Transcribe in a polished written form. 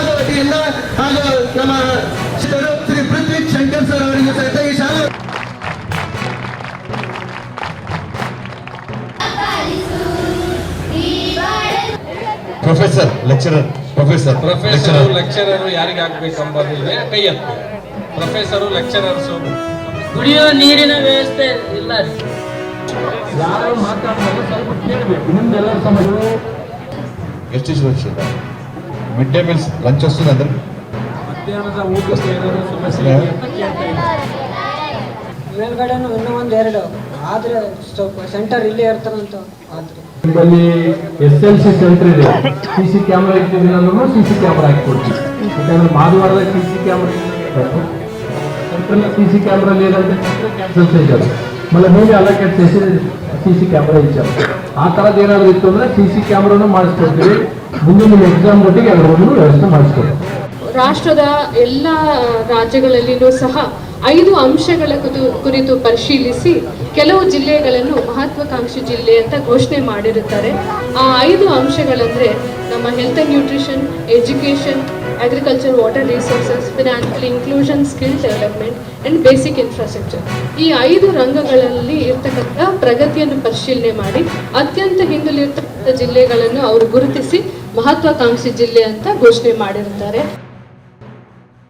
ಶಾಲಾ ವತಿಯಿಂದ ಹಾಗೂ ನಮ್ಮ ಶ್ರೀ ಪೃಥ್ವಿ ಶಂಕರ್ ಸರ್ ಅವರಿಗೆ ಸಹಿತ ಈ ಶಾಲಾ ಪ್ರೊಫೆಸರ್ ಲೆಕ್ಚರರ್ ಯಾರಿಗೆ ಆಗ್ಬೇಕೆಂಬುದಿದೆ ಕೈ ಎತ್ತು. ಪ್ರೊಫೆಸರು ಲೆಕ್ಚರರ್ಸು ಕುಡಿಯೋ ನೀರಿನ ವ್ಯವಸ್ಥೆ ಇಲ್ಲ. ಯಾರು ಮಾತಾಡೋದು ಸ್ವಲ್ಪ ಕೇಳಬೇಕು. ನಿಮ್ದೆಲ್ಲರ ಸಮಸ್ಯೆ ಎಷ್ಟು ಸುರಕ್ಷಿತ ಮಿಡ್ ಡೇ ಮೀಲ್ಸ್ ಲಂಚ್ ವస్తుంది ಅಂದ್ರೆ ಮಧ್ಯಾಹ್ನದ ಊಟಕ್ಕೆ ಏನಾದರೂ ಸಮಸ್ಯೆ ಇದೆಯಾ ಅಂತ ಕೇಳ್ತಾ ಇದ್ದೀನಿ. ಮೇಲ್ಗಡೆನೂ ಇನ್ನೂ ಒಂದೆರಡು ಆದ್ರೆ ಸ್ವಲ್ಪ ಸೆಂಟರ್ ಇಲ್ಲೇ ಇರ್ತಾರಂತ. ಆದ್ರೆ ನಿಮ್ಮಲ್ಲಿ SLC ಸೆಂಟರ್ ಇದೆ, CC ಕ್ಯಾಮ್ರಾ ಇಟ್ಟಿದ್ದೀನಿ ಅಂದ್ರೂ CC ಕ್ಯಾಮ್ರಾ ಹಾಕಿಕೊಡ್ತೀವಿ. ಯಾಕಂದ್ರೆ ಮಾಧವಾರದ CC camera central CC camera లేదంటే క్యాన్సిల్ చేశారు. మళ్ళీ మేమే అలొకేట్ చేసి CC ಕ್ಯಾಮ್ರಾ ಇಚ್ಚಾము. ಆ ಥರದ್ದು ಏನಾದರೂ ಇತ್ತು ಅಂದರೆ CC ಕ್ಯಾಮ್ರಾನು ಮಾಡಿಸ್ಕೊಡ್ತೀವಿ. ಮುಂದೆ ನಿಮ್ಮ ಎಕ್ಸಾಮ್ ಒಟ್ಟಿಗೆ ಅದರ ಒಂದು ವ್ಯವಸ್ಥೆ ಮಾಡಿಸ್ಕೊಡ್ತೀವಿ. ರಾಷ್ಟ್ರದ ಎಲ್ಲ ರಾಜ್ಯಗಳಲ್ಲಿಯೂ ಸಹ 5 ಅಂಶಗಳ ಕುರಿತು ಪರಿಶೀಲಿಸಿ ಕೆಲವು ಜಿಲ್ಲೆಗಳನ್ನು ಮಹತ್ವಾಕಾಂಕ್ಷಿ ಜಿಲ್ಲೆ ಅಂತ ಘೋಷಣೆ ಮಾಡಿರುತ್ತಾರೆ. ಆ 5 ಅಂಶಗಳಂದ್ರೆ ನಮ್ಮ health and nutrition, education, agriculture, water resources, financial inclusion, skill development and basic infrastructure. ಈ 5 ರಂಗಗಳಲ್ಲಿ ಇರ್ತಕ್ಕಂಥ ಪ್ರಗತಿಯನ್ನು ಪರಿಶೀಲನೆ ಮಾಡಿ ಅತ್ಯಂತ ಹಿಂದುಳಿದಿರ್ತಕ್ಕಂಥ ಜಿಲ್ಲೆಗಳನ್ನು ಅವರು ಗುರುತಿಸಿ ಮಹತ್ವಾಕಾಂಕ್ಷಿ ಜಿಲ್ಲೆ ಅಂತ ಘೋಷಣೆ ಮಾಡಿರುತ್ತಾರೆ.